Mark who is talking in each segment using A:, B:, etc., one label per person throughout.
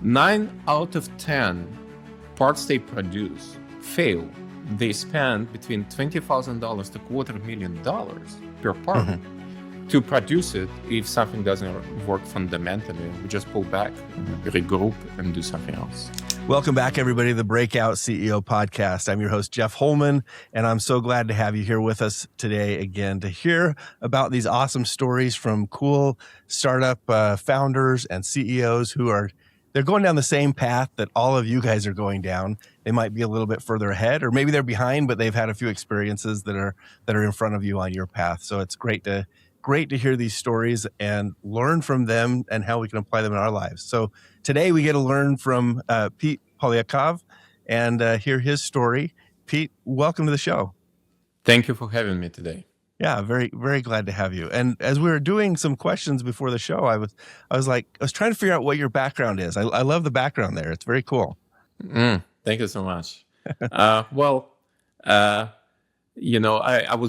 A: 9 out of 10 parts they produce fail. They spend between $20,000 to $250,000 per part to produce it. If something doesn't work fundamentally, we just pull back, regroup, and do something else.
B: Welcome back, everybody, to the Breakout CEO podcast. I'm your host, Jeff Holman, and I'm so glad to have you here with us today again to hear about these awesome stories from cool startup founders and CEOs they're going down the same path that all of you guys are going down. They might be a little bit further ahead, or maybe they're behind, but they've had a few experiences that are in front of you on your path. So it's great to hear these stories and learn from them and how we can apply them in our lives. So today we get to learn from Pete Polyakov and hear his story. Pete, welcome to the show.
A: Thank you for having me today.
B: Yeah, very, very glad to have you. And as we were doing some questions before the show, I was trying to figure out what your background is. I love the background there. It's very cool.
A: Thank you so much. I was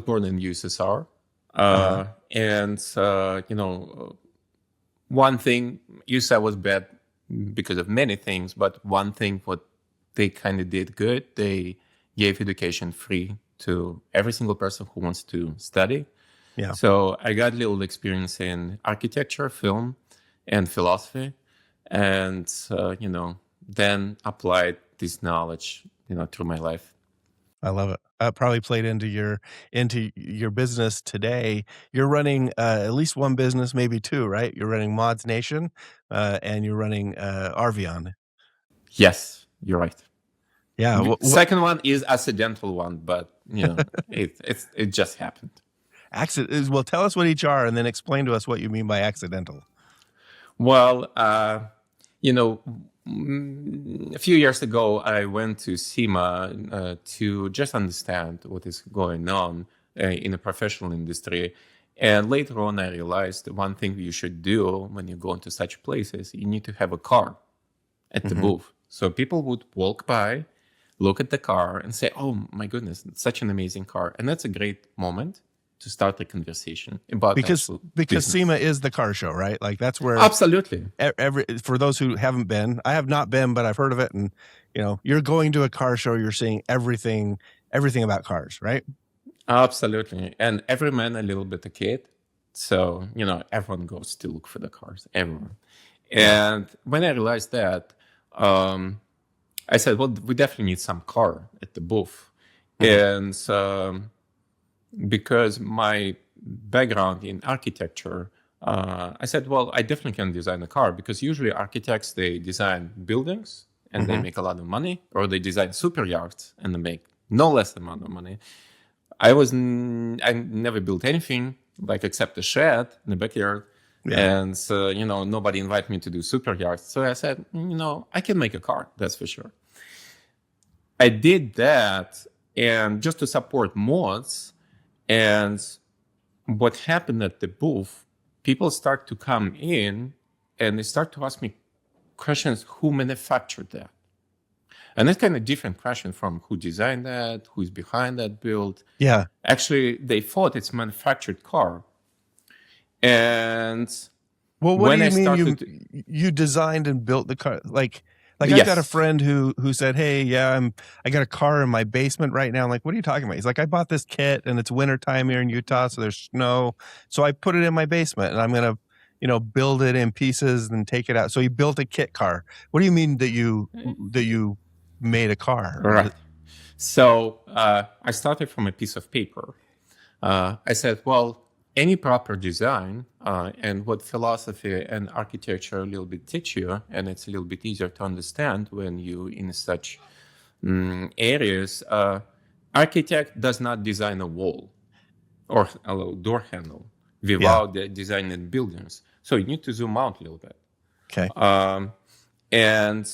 A: born in USSR. One thing, USSR was bad because of many things, but one thing what they kind of did good, they gave education free to every single person who wants to study.
B: Yeah.
A: So I got a little experience in architecture, film, and philosophy, and then applied this knowledge, through my life.
B: I love it. Probably played into your business today. You're running at least one business, maybe two, right? You're running Mods Nation, and you're running Arvion.
A: Yes, you're right.
B: Yeah.
A: Second one is accidental one, but it just happened.
B: Well, tell us what each are, and then explain to us what you mean by accidental.
A: Well, a few years ago, I went to SEMA to just understand what is going on in the professional industry. And later on, I realized one thing you should do when you go into such places, you need to have a car at the booth. So people would walk by, look at the car and say, oh, my goodness, it's such an amazing car. And that's a great moment to start a conversation about
B: because SEMA is the car show, right? Like that's where
A: absolutely
B: for those who haven't been, I have not been, but I've heard of it. And you're going to a car show, you're seeing everything about cars, right?
A: Absolutely. And every man a little bit a kid. So, everyone goes to look for the cars, everyone. And when I realized that, I said, well, we definitely need some car at the booth. And because my background in architecture, I said, well, I definitely can design a car, because usually architects, they design buildings and they make a lot of money, or they design super yachts and they make no less amount of money. I never built anything except a shed in the backyard. Yeah. And so, nobody invited me to do super yachts. So I said, I can make a car, that's for sure. I did that, and just to support mods. And what happened at the booth, people start to come in and they start to ask me questions, who manufactured that? And that's kind of different question from who designed that, who's behind that build.
B: Yeah.
A: Actually, they thought it's manufactured car. And
B: well, what do you mean you designed and built the car? Like yes. I've got a friend who said, hey, yeah, I got a car in my basement right now. I'm like, what are you talking about? He's like, I bought this kit and it's wintertime here in Utah, so there's snow. So I put it in my basement and I'm going to, build it in pieces and take it out. So he built a kit car. What do you mean that you made a car?
A: Right. So I started from a piece of paper. I said, well, any proper design and what philosophy and architecture a little bit teach you, and it's a little bit easier to understand when you in such areas. Architect does not design a wall or a door handle without designing buildings. So you need to zoom out a little bit.
B: Okay.
A: And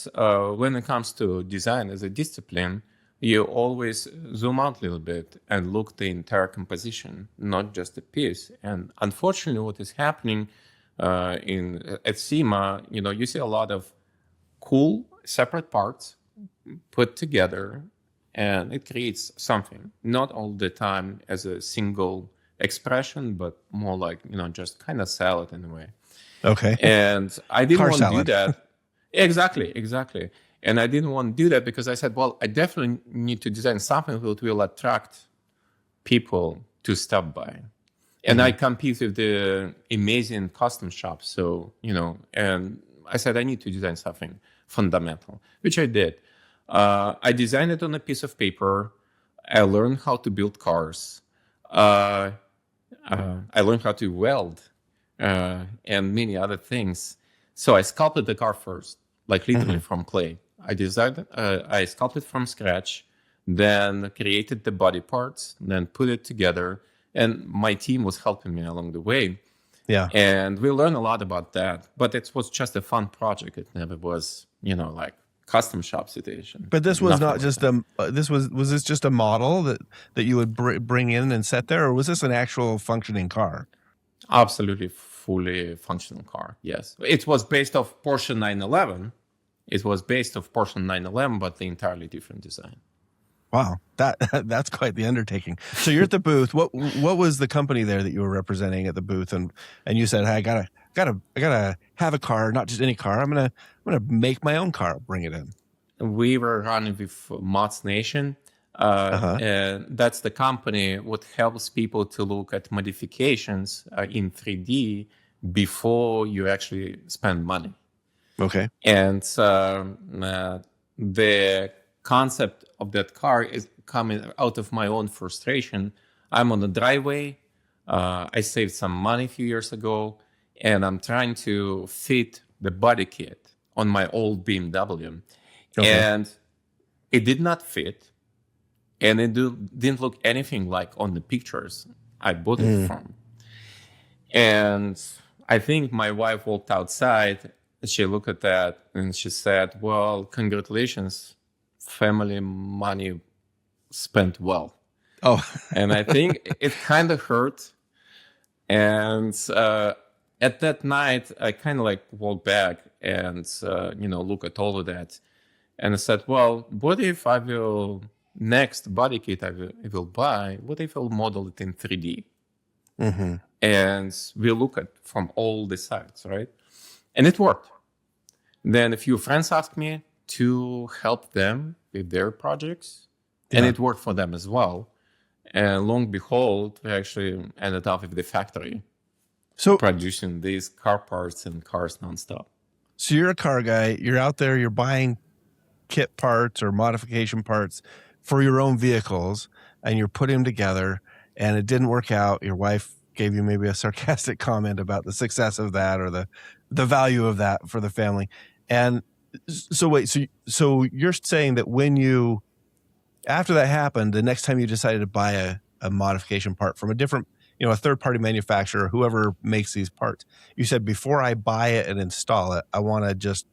A: when it comes to design as a discipline, you always zoom out a little bit and look the entire composition, not just a piece. And unfortunately, what is happening at SEMA, you see a lot of cool separate parts put together, and it creates something. Not all the time as a single expression, but more like just kind of salad in a way.
B: Okay.
A: And I didn't want to do that. Exactly. And I didn't want to do that because I said, well, I definitely need to design something that will attract people to stop by. And I compete with the amazing custom shops. So, and I said, I need to design something fundamental, which I did. I designed it on a piece of paper. I learned how to build cars. I learned how to weld and many other things. So I sculpted the car first, like literally from clay. I designed it. I sculpted from scratch, then created the body parts, then put it together. And my team was helping me along the way.
B: Yeah.
A: And we learned a lot about that. But it was just a fun project. It never was, like custom shop situation.
B: But this was not just was this just a model that you would bring in and set there, or was this an actual functioning car?
A: Absolutely fully functional car, yes. It was based off Porsche 911. It was based off Porsche 911, but the entirely different design.
B: Wow, that's quite the undertaking. So you're at the booth. What was the company there that you were representing at the booth? And you said, hey, I gotta have a car, not just any car. I'm gonna make my own car, bring it in.
A: We were running with Mods Nation. And that's the company what helps people to look at modifications in 3D before you actually spend money.
B: Okay.
A: And the concept of that car is coming out of my own frustration. I'm on the driveway. I saved some money a few years ago, and I'm trying to fit the body kit on my old BMW. Okay. And it did not fit, and it didn't look anything like on the pictures I bought it from. And I think my wife walked outside. She looked at that and she said, well, congratulations, family money spent well.
B: Oh.
A: And I think it kind of hurt. And at that night, I kind of like walked back and, look at all of that. And I said, well, what if next body kit I will buy, what if I'll model it in 3D? Mm-hmm. And we look at from all the sides, right? And it worked. Then a few friends asked me to help them with their projects, and it worked for them as well. And long behold, we actually ended up with the factory, producing these car parts and cars nonstop.
B: So you're a car guy. You're out there. You're buying kit parts or modification parts for your own vehicles, and you're putting them together. And it didn't work out. Your wife gave you maybe a sarcastic comment about the success of that or the value of that for the family. And so wait, so you're saying that after that happened, the next time you decided to buy a modification part from a different, a third-party manufacturer, whoever makes these parts, you said, before I buy it and install it, I want to just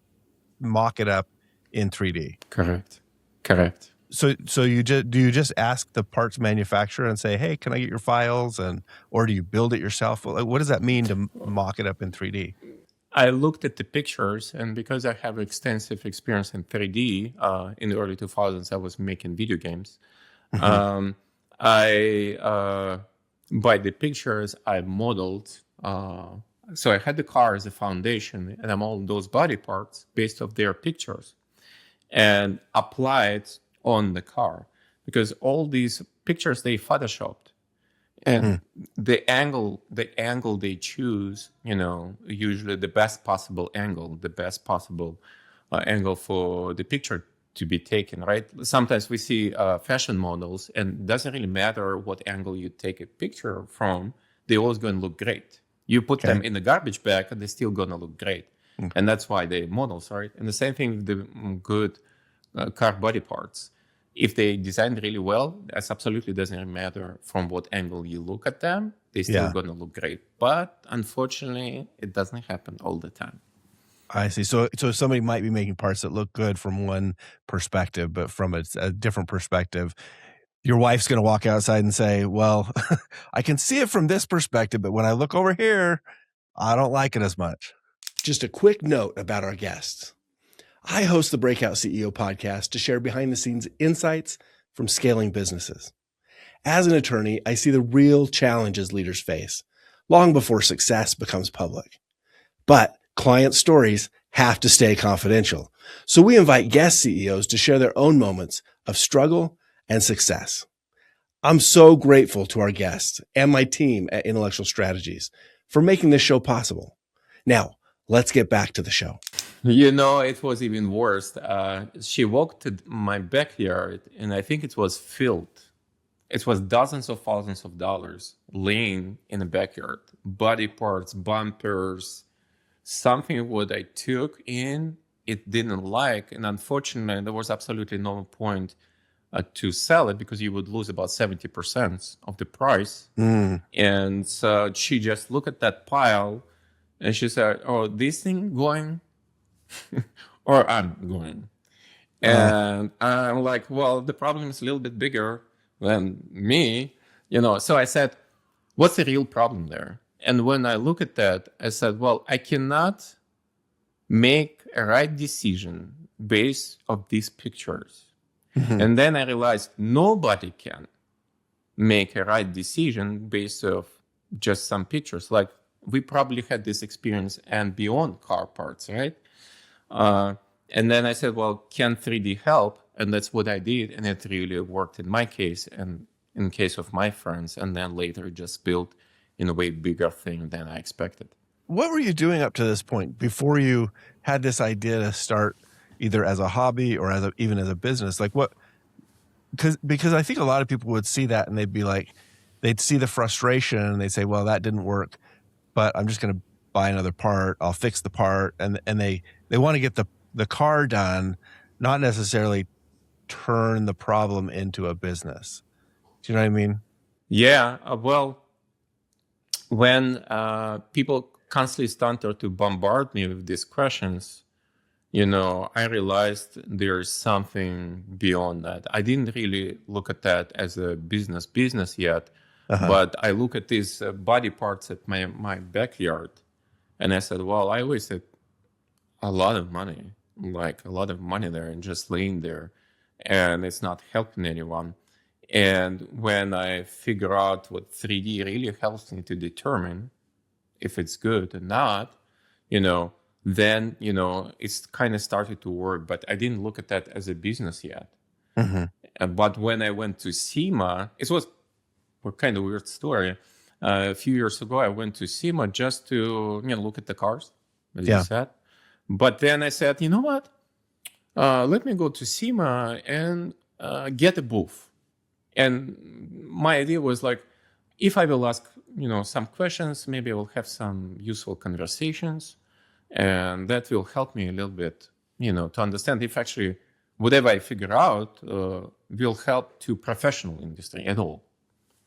B: mock it up in 3D.
A: Correct.
B: So do you just ask the parts manufacturer and say, hey, can I get your files? Or do you build it yourself? What does that mean to mock it up in 3D?
A: I looked at the pictures, and because I have extensive experience in 3D, in the early 2000s, I was making video games. Mm-hmm. By the pictures, I modeled. So I had the car as a foundation, and I modeled those body parts based off their pictures and applied on the car, because all these pictures they photoshopped, and the angle they choose, usually the best possible angle for the picture to be taken, right? Sometimes we see fashion models, and it doesn't really matter what angle you take a picture from, they're always going to look great. You put them in the garbage bag, and they're still going to look great. And that's why they models, right? And the same thing with the good car body parts. If they designed really well, that absolutely doesn't matter from what angle you look at them. They're still going to look great. But unfortunately, it doesn't happen all the time.
B: I see. So somebody might be making parts that look good from one perspective, but from a different perspective, your wife's going to walk outside and say, well, I can see it from this perspective, but when I look over here, I don't like it as much. Just a quick note about our guests. I host the Breakout CEO podcast to share behind-the-scenes insights from scaling businesses. As an attorney, I see the real challenges leaders face long before success becomes public. But Client stories have to stay confidential. So we invite guest CEOs to share their own moments of struggle and success. I'm so grateful to our guests and my team at Intellectual Strategies for making this show possible. Now, let's get back to the show.
A: It was even worse. She walked to my backyard, and I think it was filled. It was dozens of thousands of dollars laying in the backyard. Body parts, bumpers, something what I took in, it didn't like. And unfortunately, there was absolutely no point to sell it because you would lose about 70% of the price. And so she just looked at that pile and she said, "Oh, this thing going or I'm going." And I'm like, well, the problem is a little bit bigger than me, So I said, what's the real problem there? And when I look at that, I said, well, I cannot make a right decision based on these pictures. And then I realized nobody can make a right decision based off just some pictures. Like we probably had this experience and beyond car parts, right? And then I said, well, can 3D help? And that's what I did. And it really worked in my case and in case of my friends. And then later just built in a way bigger thing than I expected.
B: What were you doing up to this point before you had this idea to start either as a hobby or even as a business? Like what? Because I think a lot of people would see that and they'd be like, they'd see the frustration and they'd say, well, that didn't work, but I'm just going to buy another part. I'll fix the part. And they want to get the car done, not necessarily turn the problem into a business. Do you know what I mean?
A: Yeah. Well, when people constantly started to bombard me with these questions, I realized there's something beyond that. I didn't really look at that as a business yet, but I look at these body parts at my backyard, and I said, well, I wasted a lot of money, there and just laying there, and it's not helping anyone. And when I figure out what 3D really helps me to determine if it's good or not, then, it's kind of started to work, but I didn't look at that as a business yet. But when I went to SEMA, it was a kind of weird story. A few years ago, I went to SEMA just to, look at the cars, as you said. But then I said, you know what? Let me go to SEMA and get a booth. And my idea was like, if I will ask, some questions, maybe I will have some useful conversations. And that will help me a little bit, to understand if actually whatever I figure out will help to professional industry at all.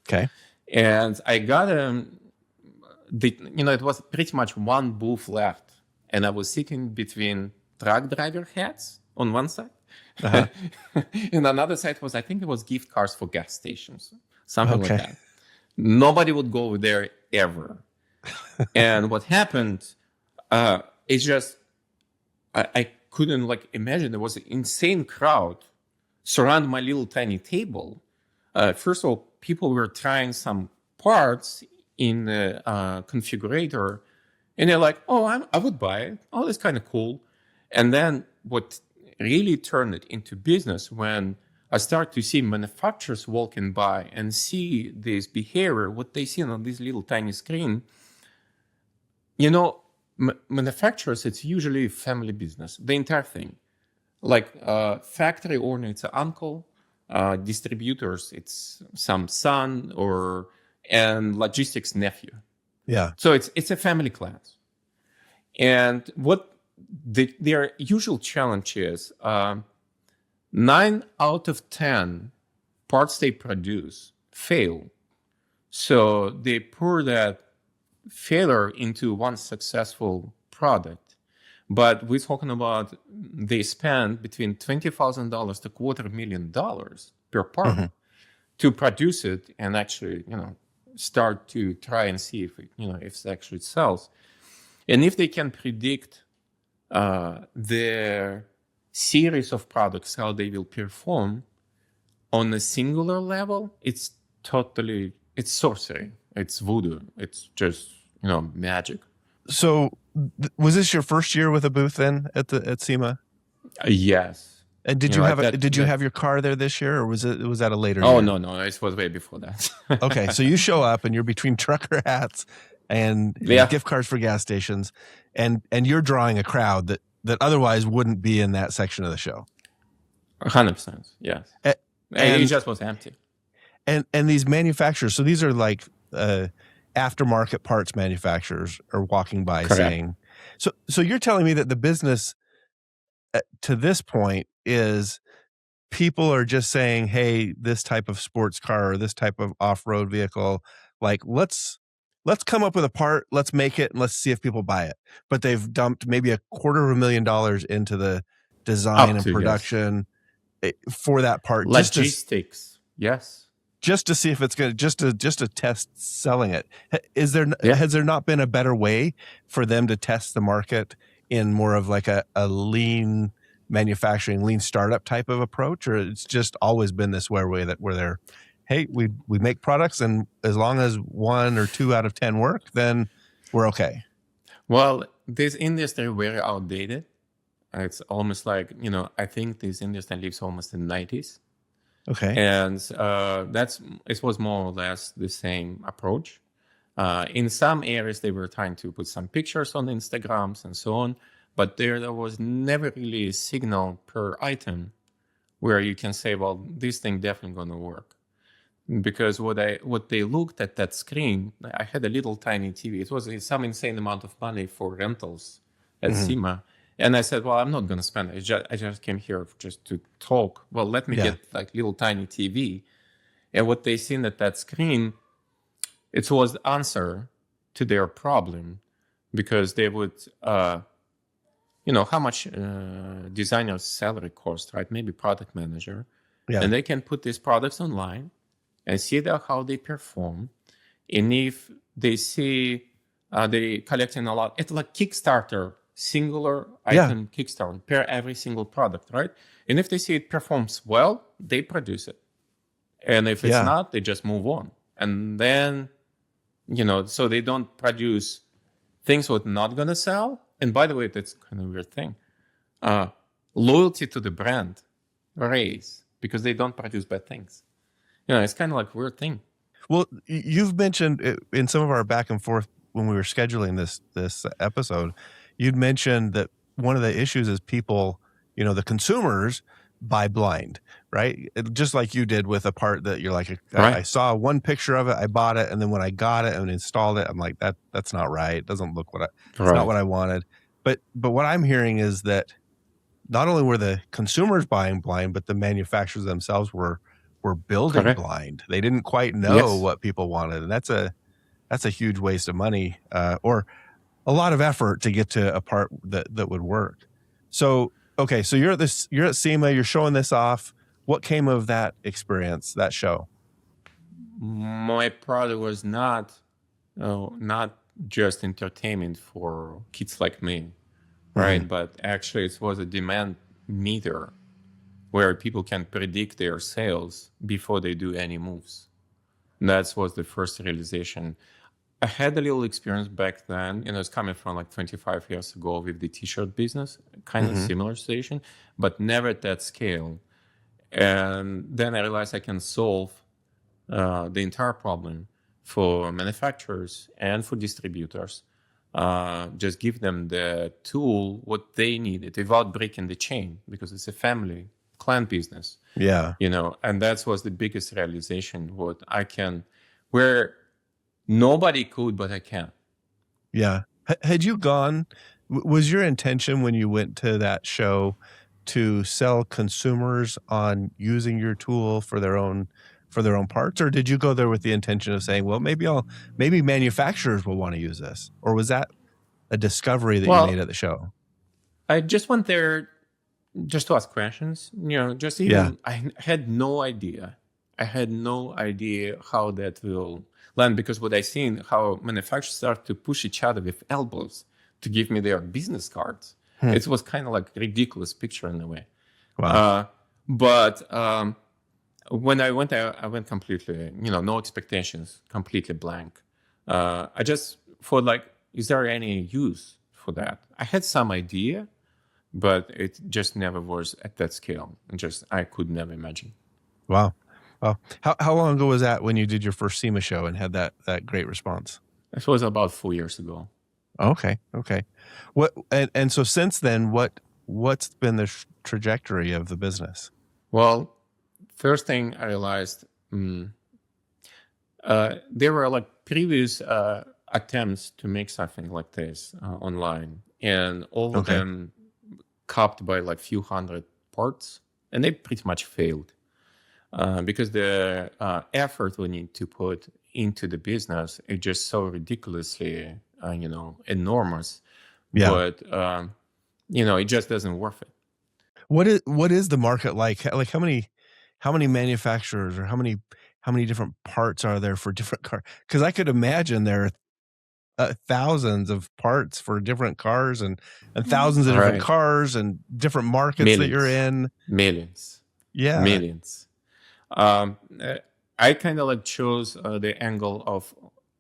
B: Okay.
A: And I got it was pretty much one booth left. And I was sitting between truck driver hats on one side. And another side was, I think it was gift cards for gas stations, something like that. Nobody would go there ever. And what happened, it's just, I couldn't imagine there was an insane crowd surround my little tiny table. First of all, people were trying some parts in the configurator, and they're like, oh, I would buy it. Oh, that's kind of cool. And then what really turned it into business when I start to see manufacturers walking by and see this behavior, what they see on this little tiny screen. Manufacturers, it's usually family business, the entire thing. Like factory owner, it's an uncle. Distributors, it's some son and logistics nephew. Yeah. So it's a family class. And what their usual challenge is, 9 out of 10 parts they produce fail. So they pour that failure into one successful product. But we're talking about they spend between $20,000 to $250,000 per part to produce it and actually, start to try and see if it actually sells. And if they can predict their series of products, how they will perform on a singular level, it's sorcery. It's voodoo. It's just, magic.
B: So Was this your first year with a booth then at SEMA?
A: Yes.
B: And did you have your car there this year, or was that a later year?
A: Oh, no, it was way before that.
B: Okay, so you show up and you're between trucker hats and gift cards for gas stations, and you're drawing a crowd that otherwise wouldn't be in that section of the show.
A: 100%, yes. And it just was empty.
B: And these manufacturers, so these are like aftermarket parts manufacturers are walking by. Correct. Saying, so you're telling me that the business to this point is people are just saying, hey, this type of sports car or this type of off-road vehicle, like let's come up with a part, let's make it, and let's see if people buy it. But they've dumped maybe $250,000 into the design and production for that part.
A: Logistics, yes.
B: Just to see if it's going to just to test selling it. Has there not been a better way for them to test the market in more of like a lean manufacturing, lean startup type of approach, or it's just always been this way that where they're, hey, we make products, and as long as 1 or 2 out of 10 work, then we're okay? Well,
A: this industry very outdated. It's almost like, I think this industry lives almost in the 90s.
B: Okay.
A: And it was more or less the same approach. In some areas, they were trying to put some pictures on Instagrams and so on, but there was never really a signal per item where you can say, well, this thing definitely going to work. Because what they looked at that screen, I had a little tiny TV. It was some insane amount of money for rentals at SEMA. And I said, well, I'm not going to spend it. I just came here just to talk. Well, let me get like little tiny TV. And what they seen at that screen, it was the answer to their problem, because they would, how much designer's salary cost, right? Maybe product manager. Yeah. And they can put these products online and see how they perform. And if they see they collecting a lot, it's like Kickstarter, singular item Kickstarter per every single product, right? And if they see it performs well, they produce it. And if it's not, they just move on. And then, so they don't produce things that are not going to sell. And by the way, that's kind of a weird thing. Loyalty to the brand raise because they don't produce bad things. It's kind of like a weird thing.
B: Well, you've mentioned in some of our back and forth when we were scheduling this episode, you'd mentioned that one of the issues is people, the consumers buy blind, right? Just like you did with a part that you're like, I saw one picture of it, I bought it, and then when I got it and installed it, I'm like, that's not right. It doesn't look it's not what I wanted. But what I'm hearing is that not only were the consumers buying blind, but the manufacturers themselves were building blind. They didn't quite know what people wanted, and that's a huge waste of money or a lot of effort to get to a part that would work. So, okay, so you're at SEMA, you're showing this off. What came of that experience, that show?
A: My product was not just entertainment for kids like me, right? But actually it was a demand meter where people can predict their sales before they do any moves. And that was the first realization. I had a little experience back then, it's coming from like 25 years ago with the t-shirt business, kind of similar situation, but never at that scale. And then I realized I can solve the entire problem for manufacturers and for distributors. Just give them the tool, what they needed without breaking the chain, because it's a family client business.
B: Yeah.
A: And that was the biggest realization, what I can, where nobody could, but I can.
B: Yeah. Had you gone, was your intention when you went to that show to sell consumers on using your tool for their own parts, or did you go there with the intention of saying, well, maybe manufacturers will want to use this? Or was that a discovery that you made at the show?
A: I just went there just to ask questions, I had no idea. I had no idea how that will land, because what I seen, how manufacturers start to push each other with elbows to give me their business cards. It was kind of like a ridiculous picture in a way.
B: Wow.
A: But when I went there, I went completely, no expectations, completely blank. I just thought like, is there any use for that. I had some idea, but it just never was at that scale. I could never imagine.
B: Wow. Wow. How long ago was that when you did your first SEMA show and had that great response?
A: It was about 4 years ago.
B: Okay. What and so since then, what's been the trajectory of the business?
A: Well, first thing I realized, there were like previous attempts to make something like this online, and all of them capped by like few hundred parts, and they pretty much failed because the effort we need to put into the business is just so ridiculously, enormous.
B: Yeah.
A: But it just doesn't worth it.
B: What is the market like? Like how many manufacturers or how many different parts are there for different cars? Because I could imagine there are thousands of parts for different cars and thousands of different
A: Right.
B: cars and different markets that you're in.
A: Millions.
B: Yeah.
A: Millions. I kind of like chose the angle of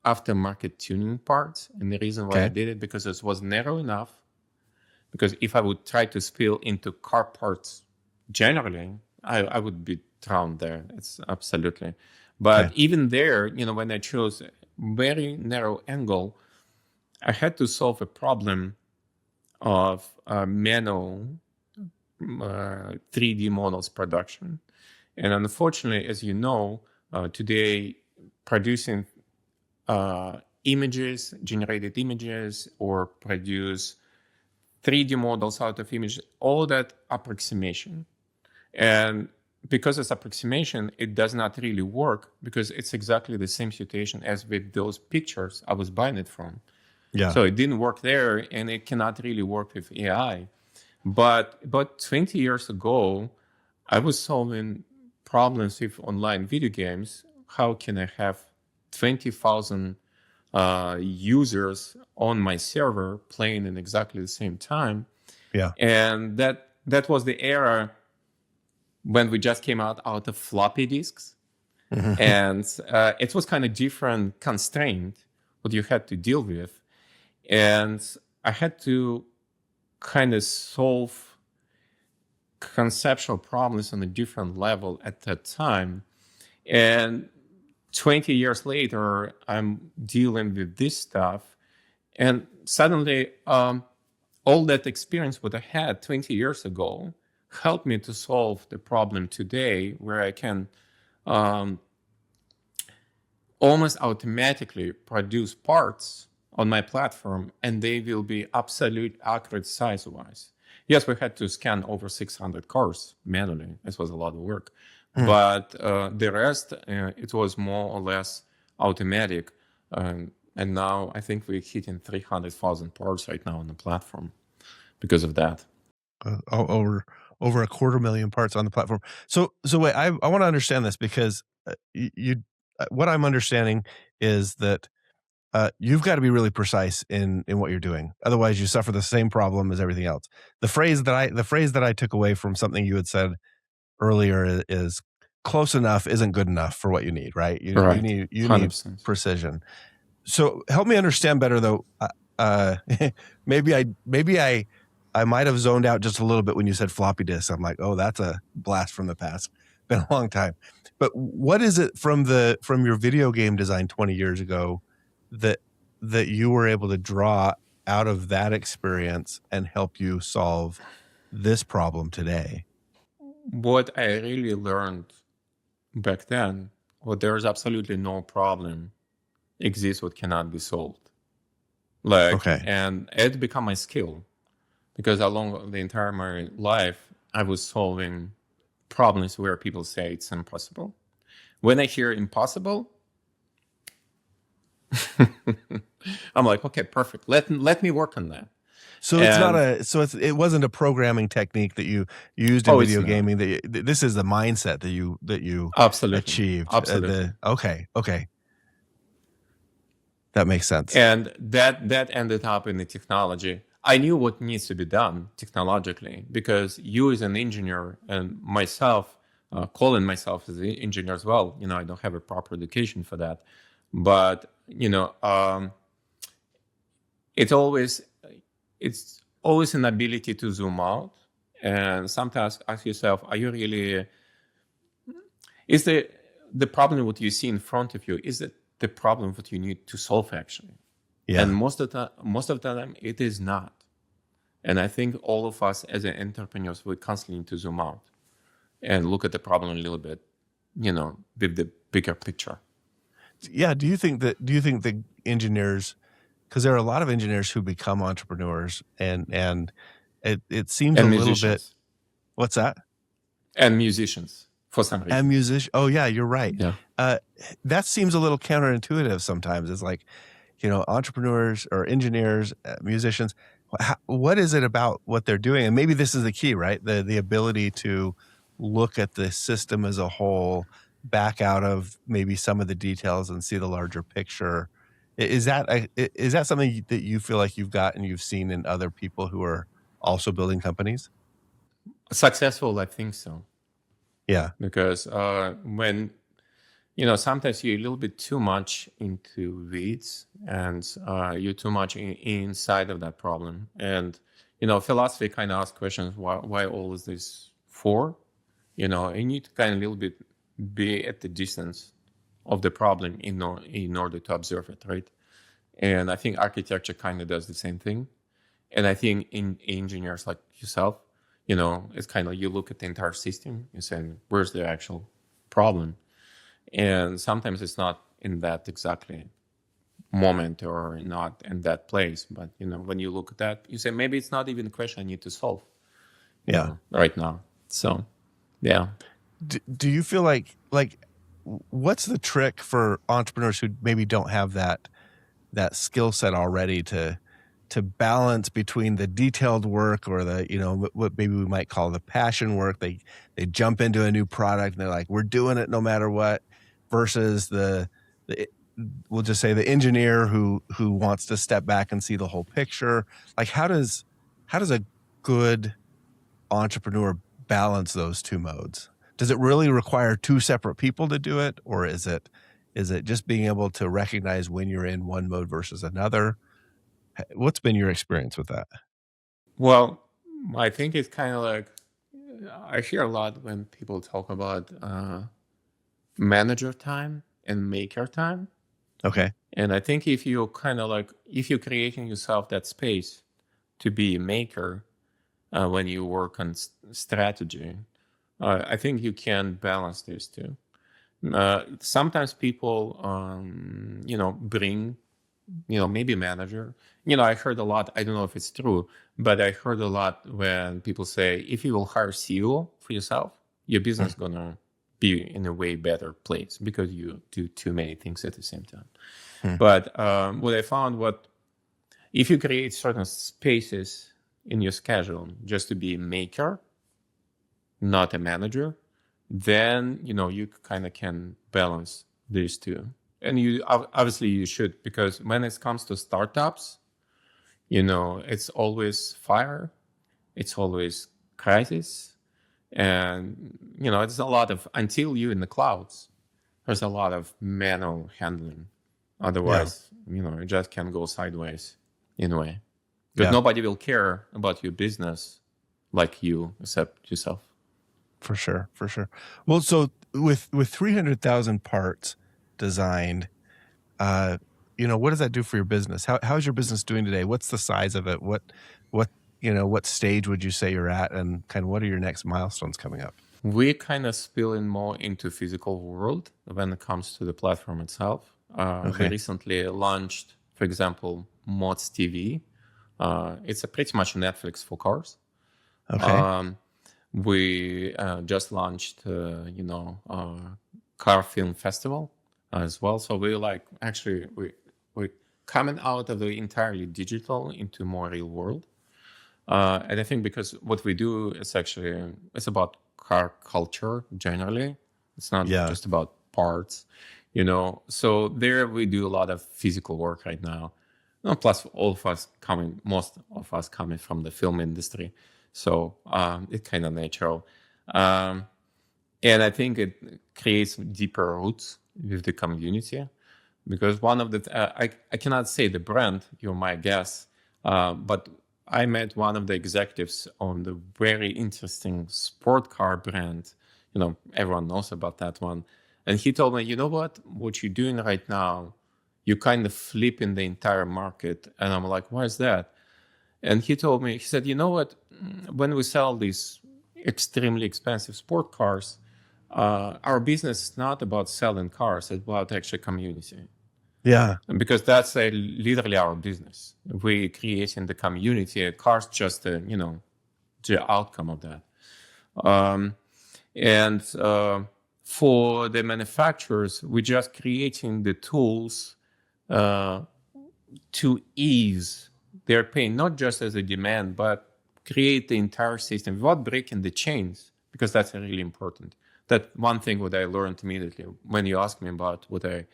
A: aftermarket tuning parts, and the reason why I did it because it was narrow enough. Because if I would try to spill into car parts generally, I would be drowned there. It's absolutely. But even there, when I chose a very narrow angle, I had to solve a problem of manual 3D models production. And unfortunately, as you know, today producing generated images, or produce 3D models out of images, all that approximation. And because it's approximation, it does not really work because it's exactly the same situation as with those pictures I was buying it from.
B: Yeah.
A: So it didn't work there, and it cannot really work with AI. But about 20 years ago, I was solving problems with online video games. How can I have 20,000 users on my server playing in exactly the same time?
B: Yeah.
A: And that was the era when we just came out of floppy disks. And it was kind of different constraint what you had to deal with. And I had to kind of solve conceptual problems on a different level at that time. And 20 years later, I'm dealing with this stuff. And suddenly, all that experience what I had 20 years ago helped me to solve the problem today, where I can almost automatically produce parts on my platform, and they will be absolute accurate size-wise. Yes, we had to scan over 600 cars manually. This was a lot of work. But the rest, it was more or less automatic. And now I think we're hitting 300,000 parts right now on the platform because of that.
B: Over 250,000 parts on the platform. So wait, I want to understand this, because what I'm understanding is that you've got to be really precise in what you're doing. Otherwise, you suffer the same problem as everything else. The phrase that I took away from something you had said earlier is close enough isn't good enough for what you need, right? You need
A: 100%.
B: precision. So help me understand better, though. Maybe I might have zoned out just a little bit when you said floppy disk. I'm like, oh, that's a blast from the past. Been a long time. But what is it from your video game design 20 years ago that you were able to draw out of that experience and help you solve this problem today?
A: What I really learned back then, there's absolutely no problem exists what cannot be solved. And it became my skill, because along the entire my life, I was solving problems where people say it's impossible. When I hear impossible, I'm like, okay, perfect. Let me work on that.
B: So it wasn't a programming technique that you used in video gaming. This is the mindset that you
A: absolutely
B: achieved.
A: Absolutely.
B: Okay. That makes sense.
A: And that ended up in the technology. I knew what needs to be done technologically, because you as an engineer, and myself, calling myself as an engineer as well, I don't have a proper education for that. But, it always it's always an ability to zoom out and sometimes ask yourself, are you really, is the problem what you see in front of you, is it the problem that you need to solve actually?
B: Yeah.
A: And most of the time it is not. And I think all of us as entrepreneurs, we constantly need to zoom out and look at the problem a little bit, with the bigger picture.
B: Yeah. Do you think the engineers, because there are a lot of engineers who become entrepreneurs and it seems
A: And
B: a little
A: musicians.
B: bit, what's that?
A: And musicians for some reason.
B: And musician. Oh yeah, you're right.
A: Yeah.
B: That seems a little counterintuitive sometimes. It's like, entrepreneurs or engineers, musicians, what is it about what they're doing? And maybe this is the key, right? The ability to look at the system as a whole, back out of maybe some of the details and see the larger picture. Is that something that you feel like you've got and you've seen in other people who are also building companies?
A: Successful, I think so.
B: Yeah.
A: Because when, sometimes you're a little bit too much into weeds and you're too much inside of that problem. And, philosophy kind of asks questions, why all is this for? You need to kind of a little bit be at the distance of the problem in order to observe it, right? And I think architecture kind of does the same thing. And I think in engineers like yourself, it's kind of you look at the entire system, you're saying, where's the actual problem? And sometimes it's not in that exactly moment or not in that place. But, when you look at that, you say, maybe it's not even a question I need to solve right now. So, yeah.
B: Do you feel like what's the trick for entrepreneurs who maybe don't have that skill set already to balance between the detailed work or the, what maybe we might call the passion work? They jump into a new product and they're like, we're doing it no matter what, versus the we'll just say the engineer who wants to step back and see the whole picture. Like how does a good entrepreneur balance those two modes? Does it really require two separate people to do it? Or is it just being able to recognize when you're in one mode versus another? What's been your experience with that?
A: Well, I think it's kind of like, I hear a lot when people talk about manager time and maker time.
B: Okay.
A: And I think if you're creating yourself that space to be a maker when you work on strategy, I think you can balance these two. Sometimes people, bring, maybe manager. I heard a lot, I don't know if it's true, but I heard a lot when people say, if you will hire CEO for yourself, your business is going to be in a way better place because you do too many things at the same time. But what I found, if you create certain spaces in your schedule just to be a maker, not a manager, then, you kind of can balance these two. And you obviously you should, because when it comes to startups, it's always fire, it's always crisis. And, it's a lot of, until you're in the clouds, there's a lot of manual handling. Otherwise, it just can go sideways in a way. Because nobody will care about your business like you, except yourself.
B: For sure. Well, so with 300,000 parts designed, what does that do for your business? How's your business doing today? What's the size of it? What stage would you say you're at, and kind of what are your next milestones coming up?
A: We kind of spill in more into physical world when it comes to the platform itself. We recently launched, for example, Mods TV. It's pretty much Netflix for cars.
B: Okay.
A: We just launched, car film festival as well. So we're coming out of the entirely digital into more real world. And I think because what we do is it's about car culture generally. It's not just about parts, So there we do a lot of physical work right now. Plus most of us coming from the film industry. So it's kind of natural. And I think it creates deeper roots with the community. Because one of the, I cannot say the brand, you're my guess, but I met one of the executives on the very interesting sport car brand. Everyone knows about that one. And he told me, you know what you're doing right now, you kind of flipping the entire market. And I'm like, why is that? And he told me, he said, you know what, when we sell these extremely expensive sport cars, our business is not about selling cars, it's about actually community.
B: Yeah.
A: Because that's literally our business. We're creating the community. Cars just, the outcome of that. And for the manufacturers, we're just creating the tools to ease their pain, not just as a demand, but create the entire system without breaking the chains, because that's really important. That one thing what I learned immediately when you ask me about what I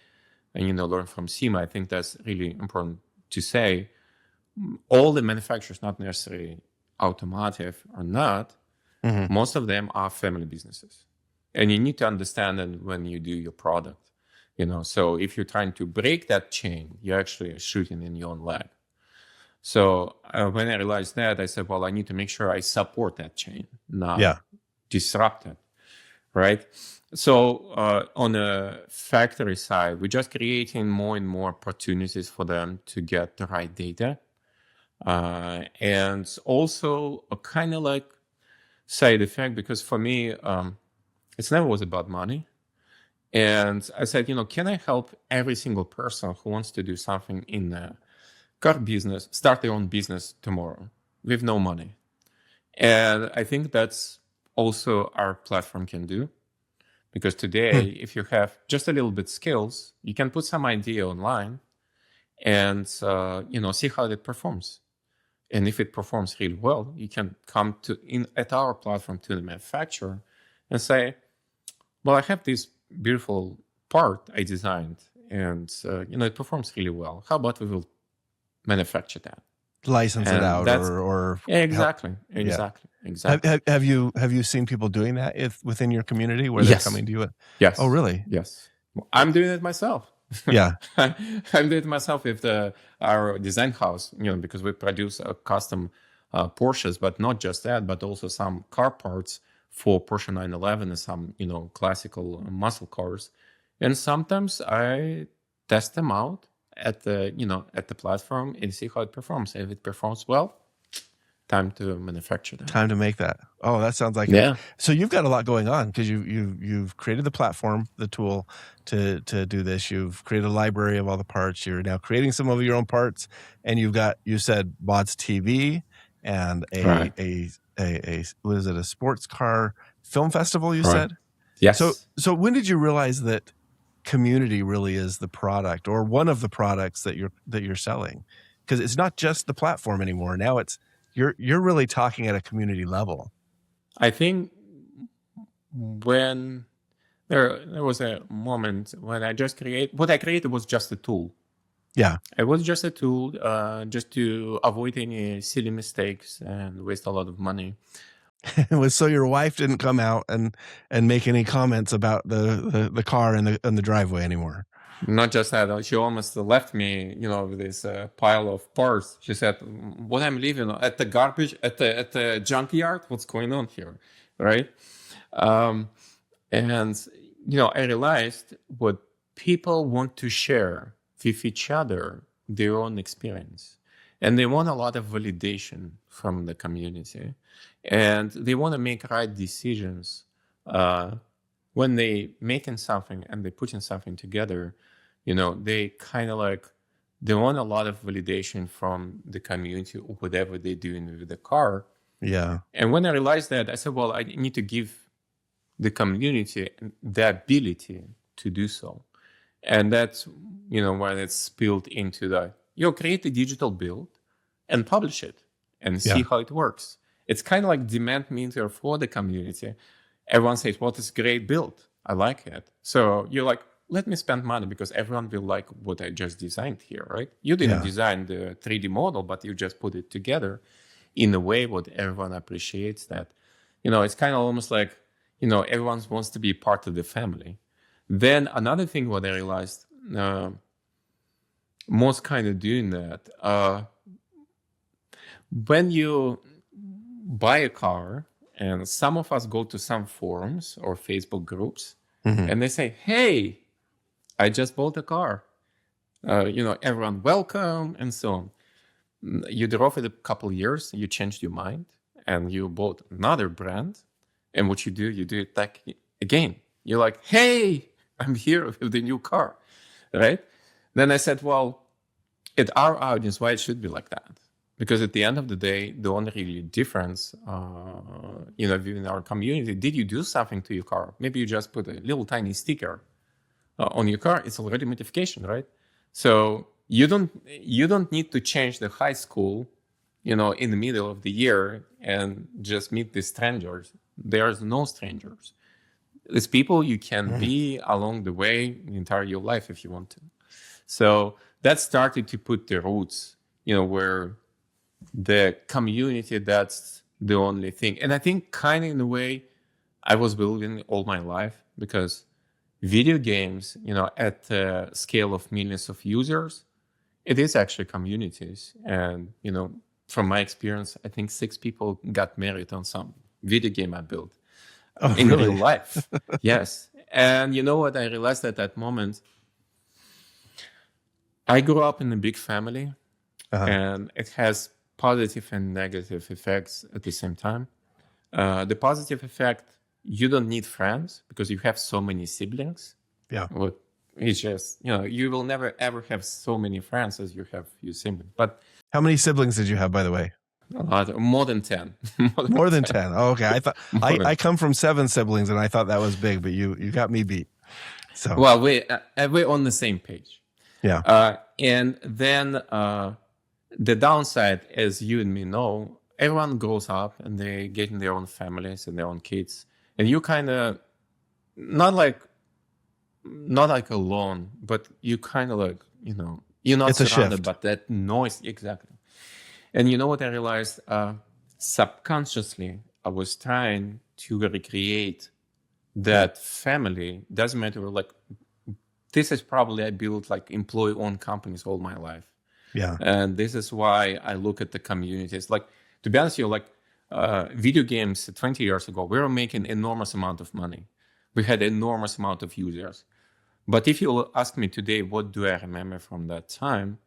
A: learned from SEMA, I think that's really important to say. All the manufacturers, not necessarily automotive or not, most of them are family businesses. And you need to understand that when you do your product. So if you're trying to break that chain, you're actually shooting in your own leg. So when I realized that, I said, well, I need to make sure I support that chain, not disrupt it, right? So on the factory side, we're just creating more and more opportunities for them to get the right data. And also a kind of like side effect, because for me, it never was about money. And I said, can I help every single person who wants to do something in the car business, start their own business tomorrow with no money? And I think that's also our platform can do. Because today, if you have just a little bit skills, you can put some idea online and, see how it performs. And if it performs really well, you can come at our platform to the manufacturer and say, well, I have this beautiful part I designed and, it performs really well. How about we will manufacture that?
B: License it out or
A: exactly.
B: Have you seen people doing that within your community where they're coming to you?
A: Yes.
B: Oh, really?
A: Yes. I'm doing it myself.
B: Yeah.
A: I'm doing it myself with our design house, because we produce custom Porsches, but not just that, but also some car parts for Porsche 911 and some, classical muscle cars. And sometimes I test them out at the platform and see how it performs. If it performs well, time to manufacture that.
B: Time to make that. Oh, that sounds like it. So you've got a lot going on because you've created the platform, the tool to do this. You've created a library of all the parts. You're now creating some of your own parts, and you said Bods TV and a what is it, a sports car film festival, you said?
A: Yes.
B: So when did you realize that community really is the product or one of the products that you're selling? Because it's not just the platform anymore. Now you're really talking at a community level.
A: I think when there was a moment when what I created was just a tool.
B: Yeah.
A: It was just a tool just to avoid any silly mistakes and waste a lot of money.
B: It was so your wife didn't come out and make any comments about the car in the driveway anymore.
A: Not just that, she almost left me, with this pile of parts. She said, "What I'm leaving at the garbage, at the junkyard? What's going on here, right?" And I realized what people want to share with each other their own experience, and they want a lot of validation from the community, and they want to make right decisions when they making something and they putting something together. They kind of they want a lot of validation from the community or whatever they're doing with the car.
B: Yeah.
A: And when I realized that, I said, well, I need to give the community the ability to do so. And that's, when it's spilled into create a digital build and publish it and see how it works. It's kind of like demand meter for the community. Everyone says, well, it's a great build. I like it. So you're like, let me spend money because everyone will like what I just designed here, right? You didn't design the 3D model, but you just put it together in a way what everyone appreciates that. It's kind of almost like, everyone wants to be part of the family. Then another thing what I realized, most kind of doing that, when you buy a car, and some of us go to some forums or Facebook groups, and they say, "Hey, I just bought a car. Everyone welcome," and so on. You drove it a couple of years, you changed your mind, and you bought another brand. And what you do it back again. You're like, "Hey, I'm here with the new car," right? Then I said, well, at our audience, why it should be like that? Because at the end of the day, the only really difference, within our community, did you do something to your car? Maybe you just put a little tiny sticker on your car. It's already modification, right? So you don't need to change the high school, in the middle of the year and just meet the strangers. There's no strangers. It's people you can be along the way the entire your life if you want to. So that started to put the roots, where the community, that's the only thing. And I think kind of in a way I was building all my life, because video games, at the scale of millions of users, it is actually communities. And, from my experience, I think 6 people got married on some video game I built in
B: really?
A: real life. Yes. And you know what? I realized at that moment, I grew up in a big family, and it has positive and negative effects at the same time. The positive effect, you don't need friends because you have so many siblings.
B: Yeah.
A: It's just, you will never ever have so many friends as you have your siblings. But
B: how many siblings did you have, by the way?
A: a lot, more than 10.
B: More than 10. Oh, okay. I thought I come from 7 siblings, and I thought that was big, but you got me beat. So
A: well, we're on the same page.
B: Yeah.
A: And then the downside, as you and me know, everyone grows up and they get in their own families and their own kids, and you kind of not like alone, but you kind of like, you're not
B: It's a
A: surrounded
B: shift.
A: by that noise. Exactly. And you know what I realized? Subconsciously, I was trying to recreate that family. Doesn't matter. Like, this is probably I built like employee-owned companies all my life.
B: Yeah.
A: And this is why I look at the communities. Like, to be honest, video games 20 years ago, we were making enormous amount of money. We had enormous amount of users. But if you ask me today, what do I remember from that time?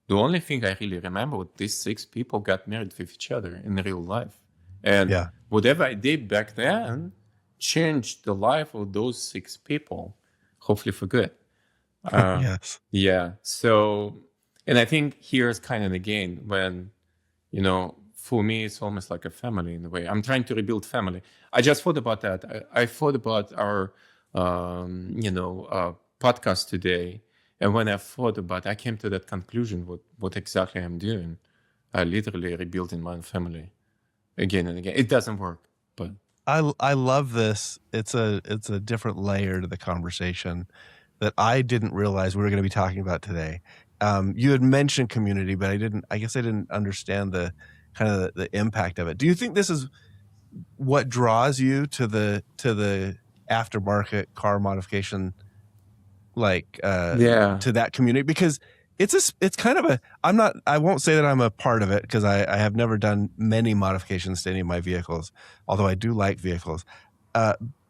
A: The only thing I really remember was these 6 people got married with each other in real life. And whatever I did back then changed the life of those 6 people, hopefully for good.
B: Yes.
A: Yeah. So, and I think here's kind of again when, for me, it's almost like a family in a way. I'm trying to rebuild family. I just thought about that. I thought about our, podcast today. And when I thought about it, I came to that conclusion, what exactly I'm doing. I literally rebuilding my family again and again. It doesn't work, but
B: I love this. It's a different layer to the conversation that I didn't realize we were going to be talking about today. You had mentioned community, but I guess I didn't understand the kind of the impact of it. Do you think this is what draws you to the aftermarket car modification, to that community? Because it's kind of I won't say that I'm a part of it, because I have never done many modifications to any of my vehicles, although I do like vehicles,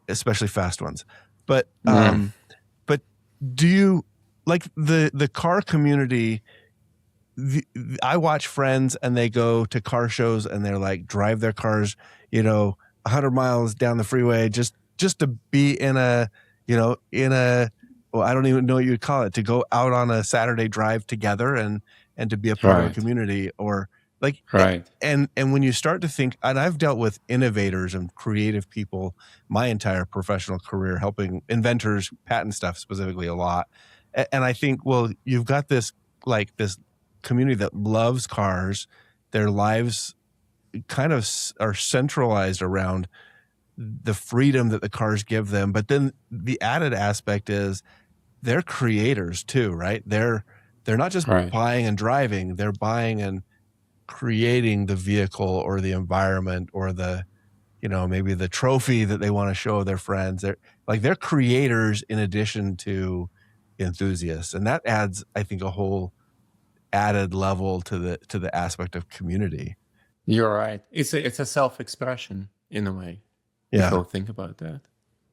B: especially fast ones. But but do you like the car community? I watch friends and they go to car shows and they're like drive their cars, 100 miles down the freeway just to be in a well, I don't even know what you'd call it, to go out on a Saturday drive together and to be a part of a community, or like, and when you start to think, and I've dealt with innovators and creative people my entire professional career, helping inventors, patent stuff specifically a lot. And I think, well, you've got this community that loves cars. Their lives kind of are centralized around the freedom that the cars give them. But then the added aspect is they're creators too, right? They're not just buying and driving, they're buying and creating the vehicle or the environment or the, maybe the trophy that they want to show their friends. They're creators in addition to enthusiasts. And that adds, I think, a whole added level to the aspect of community.
A: You're right. It's a self-expression in a way.
B: Yeah.
A: If you'll think about that.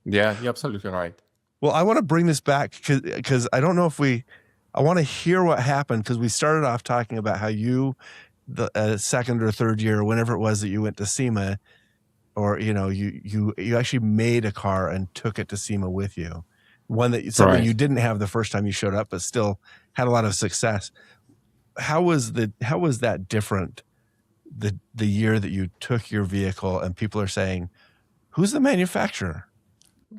A: Yeah, you're absolutely right.
B: Well, I want to bring this back because I don't know if I want to hear what happened, because we started off talking about how you, the second or third year, whenever it was that you went to SEMA, or you actually made a car and took it to SEMA with you, something
A: Right.
B: you didn't have the first time you showed up, but still had a lot of success. How was that different? The year that you took your vehicle and people are saying, "Who's the manufacturer?"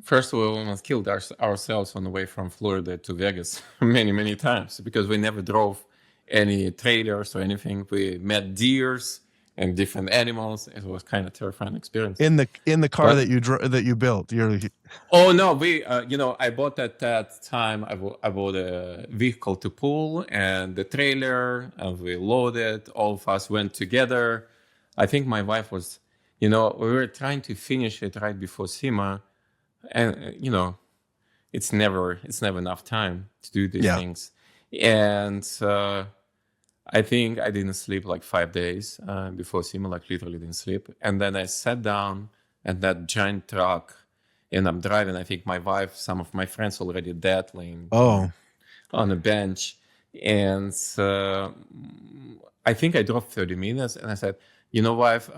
A: First, we almost killed ourselves on the way from Florida to Vegas many, many times because we never drove any trailers or anything. We met deers and different animals. It was kind of terrifying experience.
B: In the car that you built.
A: Oh no, I bought at that time. I bought a vehicle to pull and the trailer, and we loaded. All of us went together. I think my wife was, we were trying to finish it right before SEMA. And it's never enough time to do these things. And I think I didn't sleep like 5 days before SEMA, like literally didn't sleep. And then I sat down at that giant truck and I'm driving. I think my wife, some of my friends already dead, laying on a bench. And I think I drove 30 minutes and I said, wife,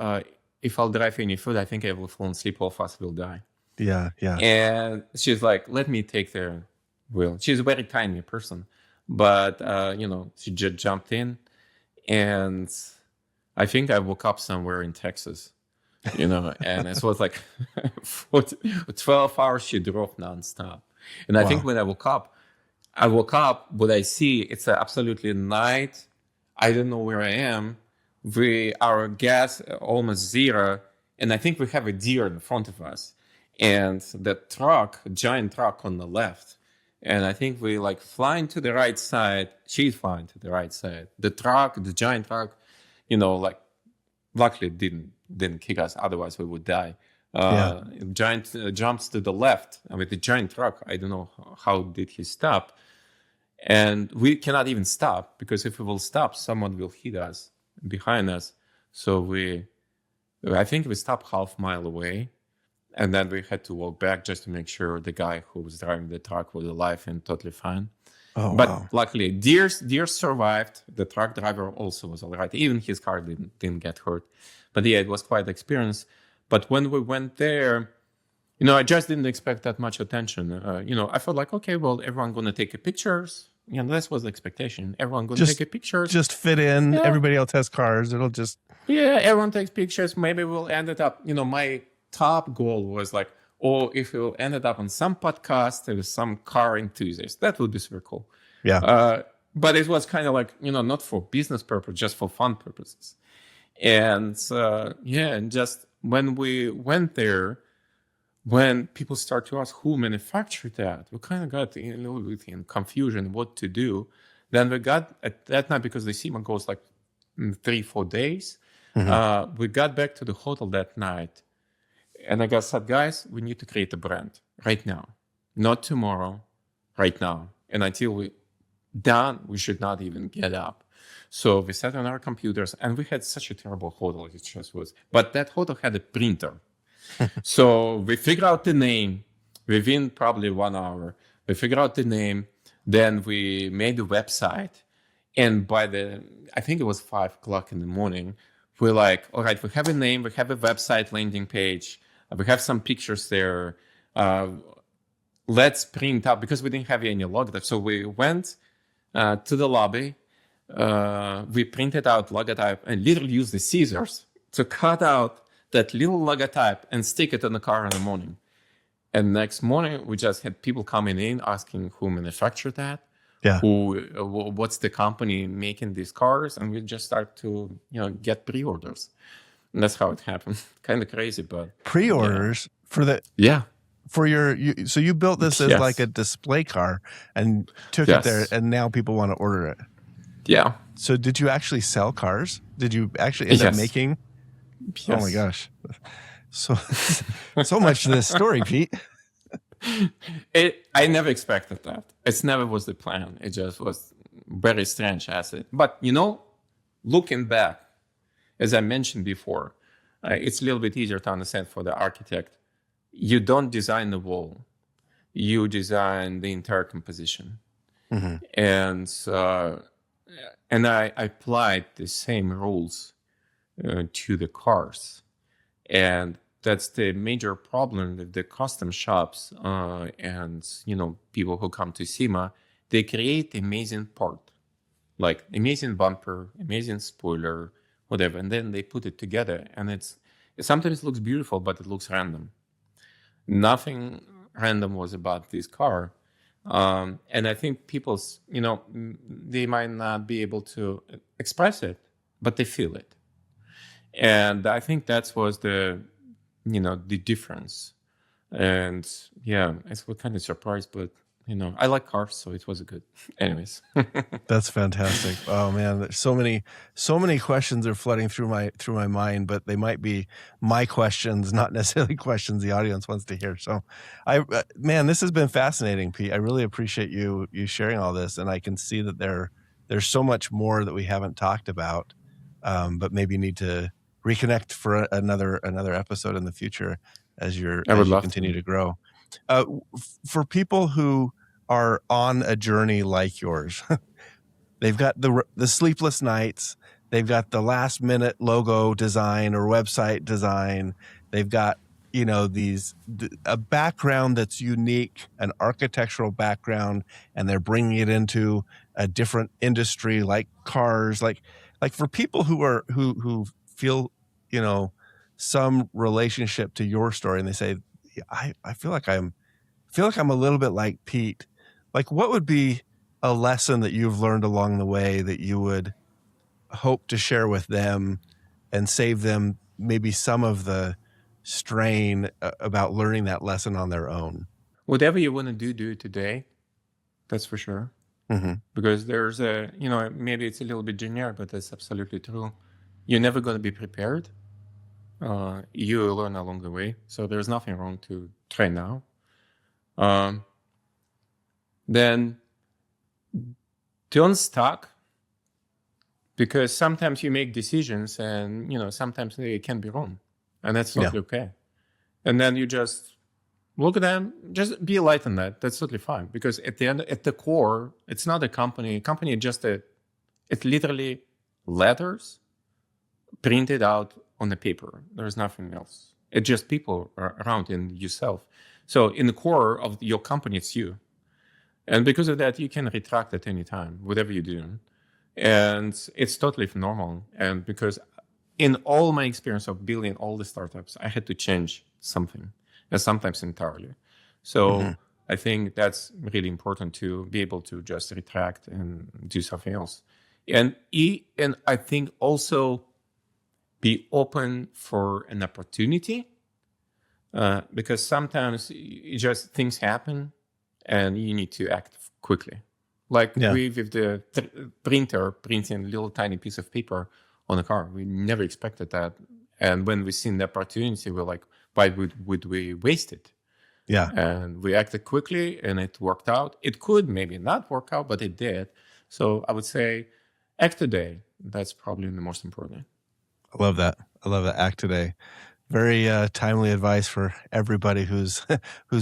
A: if I'll drive any further, I think I will fall asleep, all of us will die.
B: Yeah.
A: And she's like, let me take the wheel. She's a very tiny person, but, she just jumped in. And I think I woke up somewhere in Texas, and it was like for 12 hours she drove nonstop. And I think when I woke up, what I see, it's absolutely night. I don't know where I am. Our gas almost zero. And I think we have a deer in front of us. And the giant truck on the left. And I think we like flying to the right side. She's flying to the right side. The giant truck, luckily didn't kick us. Otherwise we would die. Giant jumps to the left. And with the giant truck, I don't know how did he stop. And we cannot even stop because if we will stop, someone will hit us behind us. So I think we stopped half mile away. And then we had to walk back just to make sure the guy who was driving the truck was alive and totally fine. But luckily, deer survived. The truck driver also was all right. Even his car didn't get hurt. But yeah, it was quite an experience. But when we went there, I just didn't expect that much attention. I felt like, okay, well, everyone going to take pictures. This was the expectation. Everyone going to take a picture.
B: Just fit in. Yeah. Everybody else has cars. It'll just...
A: Yeah, everyone takes pictures. Maybe we'll end it up, my top goal was like, if we ended up on some podcast with some car enthusiast, that would be super cool.
B: Yeah.
A: But it was kind of like, not for business purpose, just for fun purposes. And and just when we went there, when people start to ask who manufactured that, we kind of got a little bit in confusion what to do. Then we got at that night, because the SEMA goes like 3-4 days. Mm-hmm. We got back to the hotel that night. And I said, guys, we need to create a brand right now, not tomorrow, right now. And until we're done, we should not even get up. So we sat on our computers, and we had such a terrible hotel. It just was. But that hotel had a printer. So we figured out the name within probably 1 hour. We figured out the name. Then we made the website. And I think it was 5:00 in the morning, we're like, all right, we have a name, we have a website landing page. We have some pictures there. Let's print out, because we didn't have any logotype. So we went to the lobby. We printed out logotype and literally used the scissors to cut out that little logotype and stick it in the car in the morning. And next morning, we just had people coming in asking who manufactured that. Yeah. What's the company making these cars? And we just start to, get pre-orders. And that's how it happened. Kind of crazy, but
B: pre-orders for the for so you built this as like a display car and took it there, and now people want to order it.
A: Yeah.
B: So did you actually sell cars? Did you actually end up making? Yes. Oh my gosh, so much to this story, Pete.
A: I never expected that. It never was the plan. It just was very strange asset. But looking back, as I mentioned before, it's a little bit easier to understand for the architect. You don't design the wall, you design the entire composition.
B: Mm-hmm.
A: And I applied the same rules to the cars. And that's the major problem with the custom shops and people who come to SEMA. They create amazing part, like amazing bumper, amazing spoiler, whatever, and then they put it together, and it sometimes looks beautiful, but it looks random. Nothing random was about this car. And I think people, they might not be able to express it, but they feel it. And I think that was the difference. And yeah, I was kind of surprised, but I like cars, so it was good. Anyways.
B: That's fantastic. Oh man, there's so many questions are flooding through my mind, but they might be my questions, not necessarily questions the audience wants to hear. So man, this has been fascinating, Pete. I really appreciate you sharing all this, and I can see that there's so much more that we haven't talked about, but maybe need to reconnect for another episode in the future as you continue to grow. For people who are on a journey like yours, they've got the sleepless nights, they've got the last minute logo design or website design, they've got a background that's unique, an architectural background, and they're bringing it into a different industry like cars. Like for people who feel some relationship to your story, and they say, I feel like I'm a little bit like Pete. Like, what would be a lesson that you've learned along the way that you would hope to share with them and save them maybe some of the strain about learning that lesson on their own?
A: Whatever you want to do today, that's for sure.
B: Mm-hmm.
A: Because there's maybe it's a little bit generic, but that's absolutely true. You're never going to be prepared. You learn along the way. So there's nothing wrong to try now. Then don't stuck, because sometimes you make decisions and sometimes they can be wrong, and that's totally okay. And then you just look at them, just be light on that. That's totally fine, because at the core, it's not a company. Company is just it's literally letters printed out on the paper. There's nothing else. It's just people around in yourself. So in the core of your company, it's you. And because of that, you can retract at any time, whatever you do. And it's totally normal. And because in all my experience of building all the startups, I had to change something, and sometimes entirely. So I think that's really important, to be able to just retract and do something else. And I think also be open for an opportunity, because sometimes things happen and you need to act quickly. Like with the printer printing a little tiny piece of paper on a car. We never expected that. And when we seen the opportunity, we're like, why would we waste it?
B: Yeah.
A: And we acted quickly and it worked out. It could maybe not work out, but it did. So I would say act today. That's probably the most important.
B: I love that. Act today. Very timely advice for everybody who's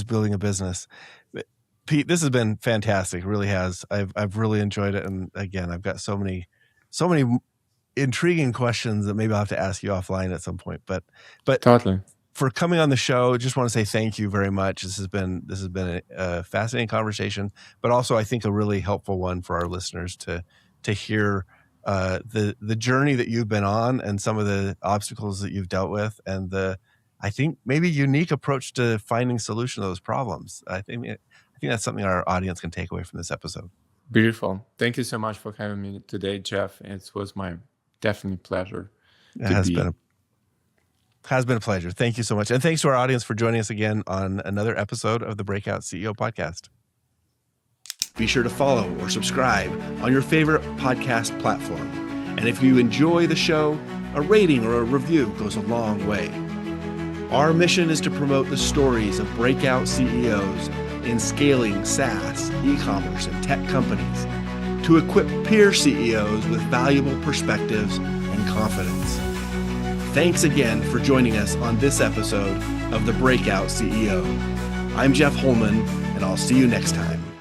B: building a business. Pete, this has been fantastic. It really has. I've really enjoyed it. And again, I've got so many intriguing questions that maybe I'll have to ask you offline at some point. But
A: totally.
B: For coming on the show, just want to say thank you very much. This has been a fascinating conversation, but also I think a really helpful one for our listeners to hear the journey that you've been on and some of the obstacles that you've dealt with, and I think maybe unique approach to finding solution to those problems. I think that's something our audience can take away from this episode.
A: Beautiful. Thank you so much for having me today, Jeff. It was my definite pleasure.
B: It has been a pleasure. Thank you so much. And thanks to our audience for joining us again on another episode of the Breakout CEO Podcast. Be sure to follow or subscribe on your favorite podcast platform. And if you enjoy the show, a rating or a review goes a long way. Our mission is to promote the stories of breakout CEOs in scaling SaaS, e-commerce, and tech companies to equip peer CEOs with valuable perspectives and confidence. Thanks again for joining us on this episode of The Breakout CEO. I'm Jeff Holman, and I'll see you next time.